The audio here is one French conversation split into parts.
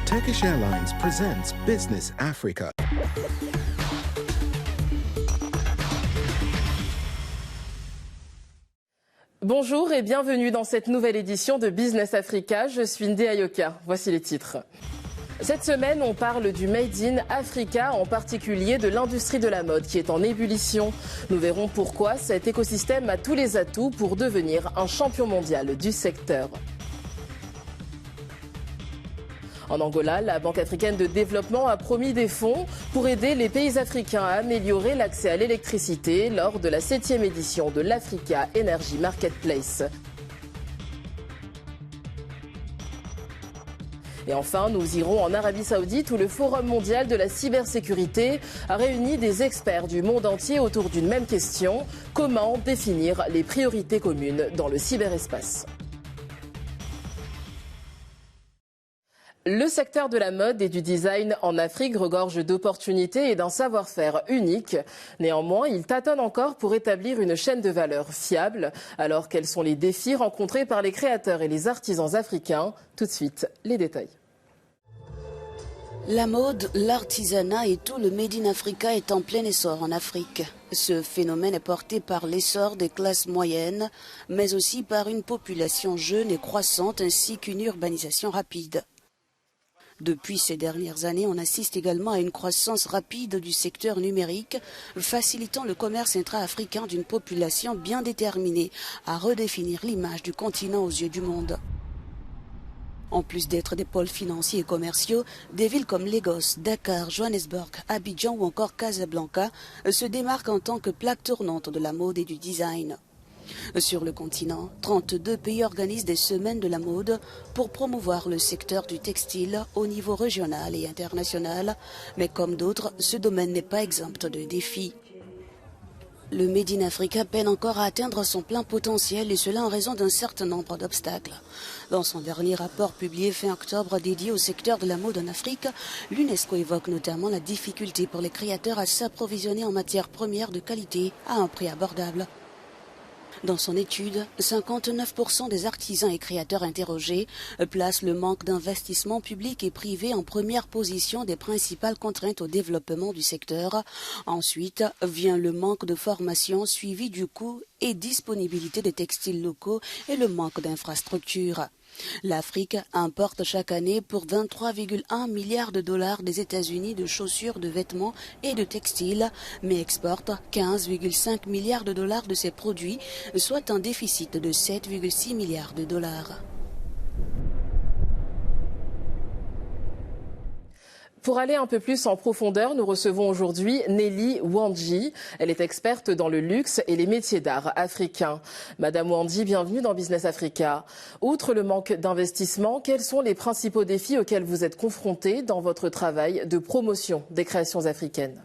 Turkish Airlines presents Business Africa. Bonjour et bienvenue dans cette nouvelle édition de Business Africa. Je suis Ndé Ayoka. Voici les titres. Cette semaine, on parle du Made in Africa, en particulier de l'industrie de la mode qui est en ébullition. Nous verrons pourquoi cet écosystème a tous les atouts pour devenir un champion mondial du secteur. En Angola, la Banque africaine de développement a promis des fonds pour aider les pays africains à améliorer l'accès à l'électricité lors de la 7e édition de l'Africa Energy Marketplace. Et enfin, nous irons en Arabie Saoudite où le Forum mondial de la cybersécurité a réuni des experts du monde entier autour d'une même question: comment définir les priorités communes dans le cyberespace? Le secteur de la mode et du design en Afrique regorge d'opportunités et d'un savoir-faire unique. Néanmoins, il tâtonne encore pour établir une chaîne de valeur fiable. Alors, quels sont les défis rencontrés par les créateurs et les artisans africains? Tout de suite, les détails. La mode, l'artisanat et tout le Made in Africa est en plein essor en Afrique. Ce phénomène est porté par l'essor des classes moyennes, mais aussi par une population jeune et croissante ainsi qu'une urbanisation rapide. Depuis ces dernières années, on assiste également à une croissance rapide du secteur numérique, facilitant le commerce intra-africain d'une population bien déterminée à redéfinir l'image du continent aux yeux du monde. En plus d'être des pôles financiers et commerciaux, des villes comme Lagos, Dakar, Johannesburg, Abidjan ou encore Casablanca se démarquent en tant que plaque tournante de la mode et du design. Sur le continent, 32 pays organisent des semaines de la mode pour promouvoir le secteur du textile au niveau régional et international. Mais comme d'autres, ce domaine n'est pas exempt de défis. Le Made in Africa peine encore à atteindre son plein potentiel et cela en raison d'un certain nombre d'obstacles. Dans son dernier rapport publié fin octobre dédié au secteur de la mode en Afrique, l'UNESCO évoque notamment la difficulté pour les créateurs à s'approvisionner en matières premières de qualité à un prix abordable. Dans son étude, 59% des artisans et créateurs interrogés placent le manque d'investissement public et privé en première position des principales contraintes au développement du secteur. Ensuite vient le manque de formation suivi du coût et disponibilité des textiles locaux et le manque d'infrastructures. L'Afrique importe chaque année pour 23,1 milliards de dollars des États-Unis de chaussures, de vêtements et de textiles, mais exporte 15,5 milliards de dollars de ces produits, soit un déficit de 7,6 milliards de dollars. Pour aller un peu plus en profondeur, nous recevons aujourd'hui Nelly Wandji. Elle est experte dans le luxe et les métiers d'art africains. Madame Wandji, bienvenue dans Business Africa. Outre le manque d'investissement, quels sont les principaux défis auxquels vous êtes confrontés dans votre travail de promotion des créations africaines ?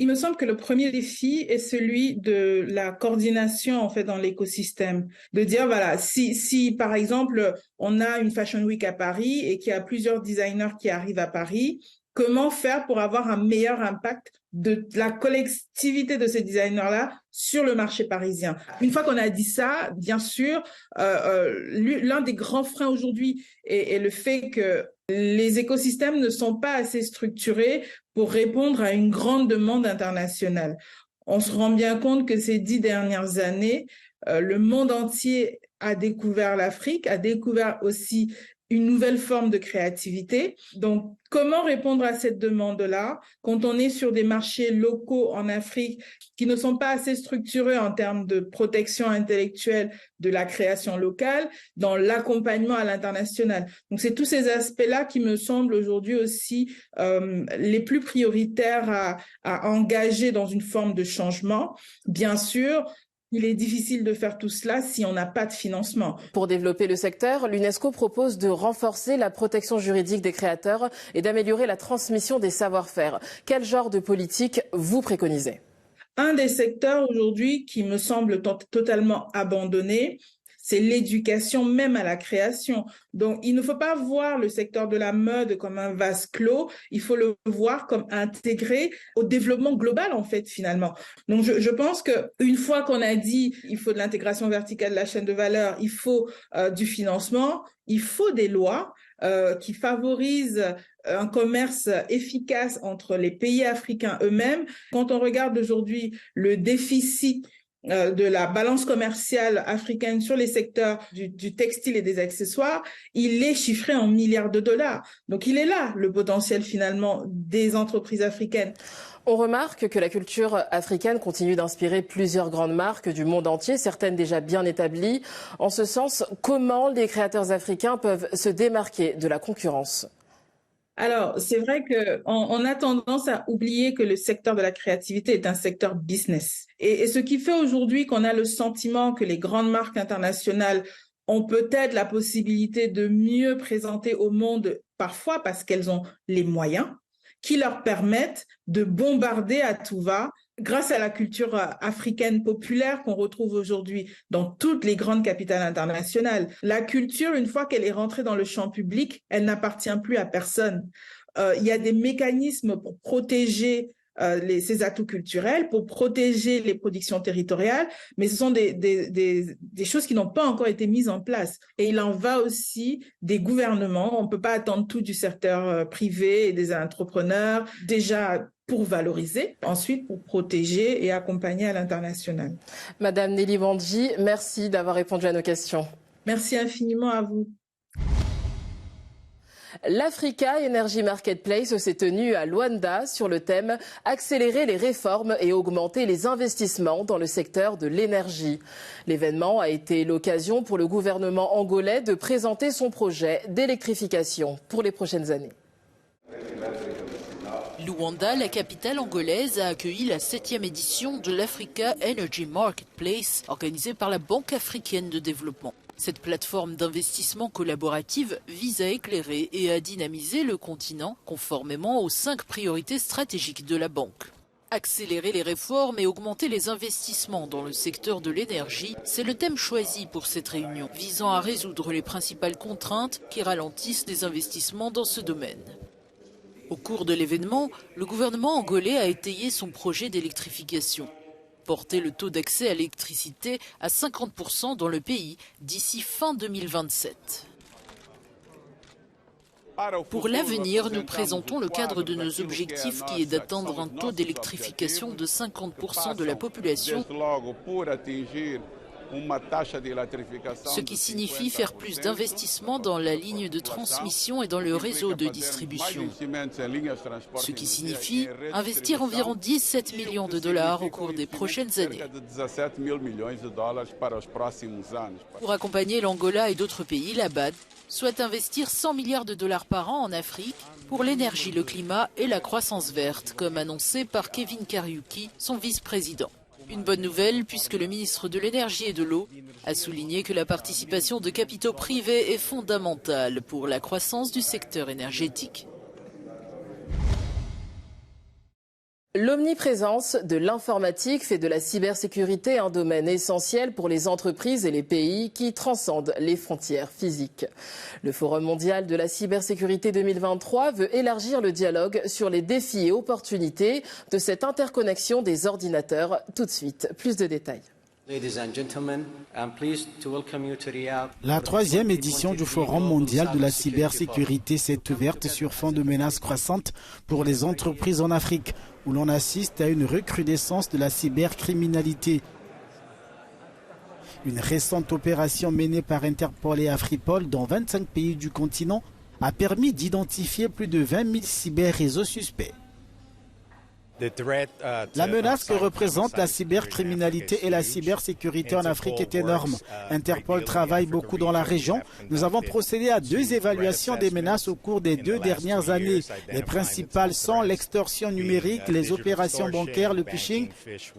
Il me semble que le premier défi est celui de la coordination en fait dans l'écosystème. De dire voilà, si par exemple on a une Fashion Week à Paris et qu'il y a plusieurs designers qui arrivent à Paris, comment faire pour avoir un meilleur impact de la collectivité de ces designers-là sur le marché parisien. Une fois qu'on a dit ça, bien sûr, l'un des grands freins aujourd'hui est le fait que les écosystèmes ne sont pas assez structurés pour répondre à une grande demande internationale. On se rend bien compte que ces 10 dernières années, le monde entier a découvert l'Afrique, a découvert aussi une nouvelle forme de créativité. Donc, comment répondre à cette demande-là quand on est sur des marchés locaux en Afrique qui ne sont pas assez structurés en termes de protection intellectuelle de la création locale, dans l'accompagnement à l'international. Donc, c'est tous ces aspects-là qui me semblent aujourd'hui aussi les plus prioritaires à engager dans une forme de changement. Bien sûr, il est difficile de faire tout cela si on n'a pas de financement. Pour développer le secteur, l'UNESCO propose de renforcer la protection juridique des créateurs et d'améliorer la transmission des savoir-faire. Quel genre de politique vous préconisez ? Un des secteurs aujourd'hui qui me semble totalement abandonné, c'est l'éducation même à la création. Donc, il ne faut pas voir le secteur de la mode comme un vase clos, il faut le voir comme intégré au développement global, en fait, finalement. Donc, je pense qu'une fois qu'on a dit il faut de l'intégration verticale de la chaîne de valeur, il faut du financement, il faut des lois qui favorisent un commerce efficace entre les pays africains eux-mêmes. Quand on regarde aujourd'hui le déficit de la balance commerciale africaine sur les secteurs du textile et des accessoires, il est chiffré en milliards de dollars. Donc il est là le potentiel finalement des entreprises africaines. On remarque que la culture africaine continue d'inspirer plusieurs grandes marques du monde entier, certaines déjà bien établies. En ce sens, comment les créateurs africains peuvent se démarquer de la concurrence ? Alors, c'est vrai qu'on a tendance à oublier que le secteur de la créativité est un secteur business. Et ce qui fait aujourd'hui qu'on a le sentiment que les grandes marques internationales ont peut-être la possibilité de mieux présenter au monde, parfois parce qu'elles ont les moyens, qui leur permettent de bombarder à tout va grâce à la culture africaine populaire qu'on retrouve aujourd'hui dans toutes les grandes capitales internationales. La culture, une fois qu'elle est rentrée dans le champ public, elle n'appartient plus à personne. Il y a des mécanismes pour protéger ces atouts culturels, pour protéger les productions territoriales, mais ce sont des choses qui n'ont pas encore été mises en place. Et il en va aussi des gouvernements. On ne peut pas attendre tout du secteur privé et des entrepreneurs, déjà pour valoriser, ensuite pour protéger et accompagner à l'international. Madame Nelly Wandji, merci d'avoir répondu à nos questions. Merci infiniment à vous. L'Africa Energy Marketplace s'est tenue à Luanda sur le thème « Accélérer les réformes et augmenter les investissements dans le secteur de l'énergie ». L'événement a été l'occasion pour le gouvernement angolais de présenter son projet d'électrification pour les prochaines années. Luanda, la capitale angolaise, a accueilli la 7e édition de l'Africa Energy Marketplace, organisée par la Banque africaine de développement. Cette plateforme d'investissement collaborative vise à éclairer et à dynamiser le continent conformément aux 5 priorités stratégiques de la banque. Accélérer les réformes et augmenter les investissements dans le secteur de l'énergie, c'est le thème choisi pour cette réunion, visant à résoudre les principales contraintes qui ralentissent les investissements dans ce domaine. Au cours de l'événement, le gouvernement angolais a étayé son projet d'électrification. Porter le taux d'accès à l'électricité à 50% dans le pays d'ici fin 2027. Pour l'avenir, nous présentons le cadre de nos objectifs qui est d'atteindre un taux d'électrification de 50% de la population, ce qui signifie faire plus d'investissements dans la ligne de transmission et dans le réseau de distribution. Ce qui signifie investir environ 17 millions de dollars au cours des prochaines années. Pour accompagner l'Angola et d'autres pays, la BAD souhaite investir 100 milliards de dollars par an en Afrique pour l'énergie, le climat et la croissance verte, comme annoncé par Kevin Kariuki, son vice-président. Une bonne nouvelle puisque le ministre de l'Énergie et de l'Eau a souligné que la participation de capitaux privés est fondamentale pour la croissance du secteur énergétique. L'omniprésence de l'informatique fait de la cybersécurité un domaine essentiel pour les entreprises et les pays qui transcendent les frontières physiques. Le Forum mondial de la cybersécurité 2023 veut élargir le dialogue sur les défis et opportunités de cette interconnexion des ordinateurs. Tout de suite, plus de détails. La 3e édition du Forum mondial de la cybersécurité s'est ouverte sur fond de menaces croissantes pour les entreprises en Afrique, où l'on assiste à une recrudescence de la cybercriminalité. Une récente opération menée par Interpol et Afripol dans 25 pays du continent a permis d'identifier plus de 20 000 cyber-réseaux suspects. La menace que représente la cybercriminalité et la cybersécurité en Afrique est énorme. Interpol travaille beaucoup dans la région. Nous avons procédé à 2 évaluations des menaces au cours des 2 dernières années. Les principales sont l'extorsion numérique, les opérations bancaires, le phishing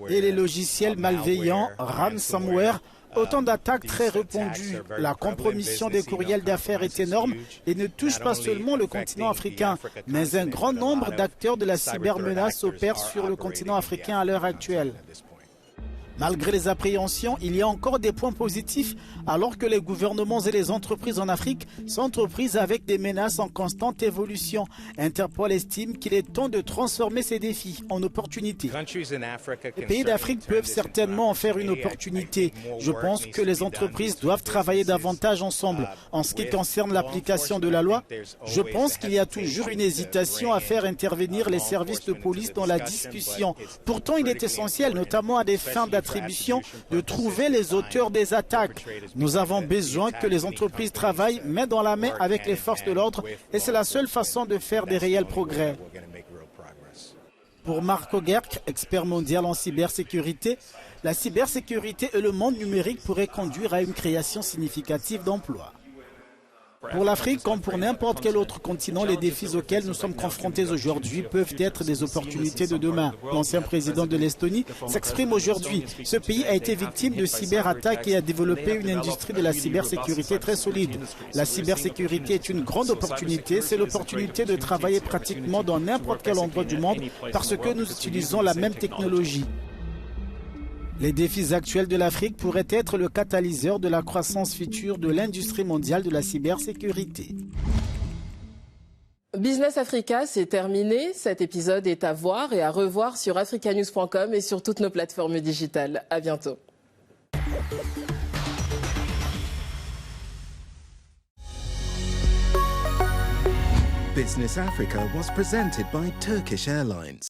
et les logiciels malveillants, ransomware. Autant d'attaques très répandues. La compromission des courriels d'affaires est énorme et ne touche pas seulement le continent africain, mais un grand nombre d'acteurs de la cybermenace opèrent sur le continent africain à l'heure actuelle. Malgré les appréhensions, il y a encore des points positifs alors que les gouvernements et les entreprises en Afrique sont aux prises avec des menaces en constante évolution. Interpol estime qu'il est temps de transformer ces défis en opportunités. Les pays d'Afrique peuvent certainement en faire une opportunité. Je pense que les entreprises doivent travailler davantage ensemble. En ce qui concerne l'application de la loi, je pense qu'il y a toujours une hésitation à faire intervenir les services de police dans la discussion. Pourtant, il est essentiel, notamment à des fins d'attribution, de trouver les auteurs des attaques. Nous avons besoin que les entreprises travaillent main dans la main avec les forces de l'ordre et c'est la seule façon de faire des réels progrès. Pour Marco Gerk, expert mondial en cybersécurité, la cybersécurité et le monde numérique pourraient conduire à une création significative d'emplois. Pour l'Afrique, comme pour n'importe quel autre continent, les défis auxquels nous sommes confrontés aujourd'hui peuvent être des opportunités de demain. L'ancien président de l'Estonie s'exprime aujourd'hui. Ce pays a été victime de cyberattaques et a développé une industrie de la cybersécurité très solide. La cybersécurité est une grande opportunité. C'est l'opportunité de travailler pratiquement dans n'importe quel endroit du monde parce que nous utilisons la même technologie. Les défis actuels de l'Afrique pourraient être le catalyseur de la croissance future de l'industrie mondiale de la cybersécurité. Business Africa, c'est terminé. Cet épisode est à voir et à revoir sur africanews.com et sur toutes nos plateformes digitales. À bientôt. Business Africa was presented by Turkish Airlines.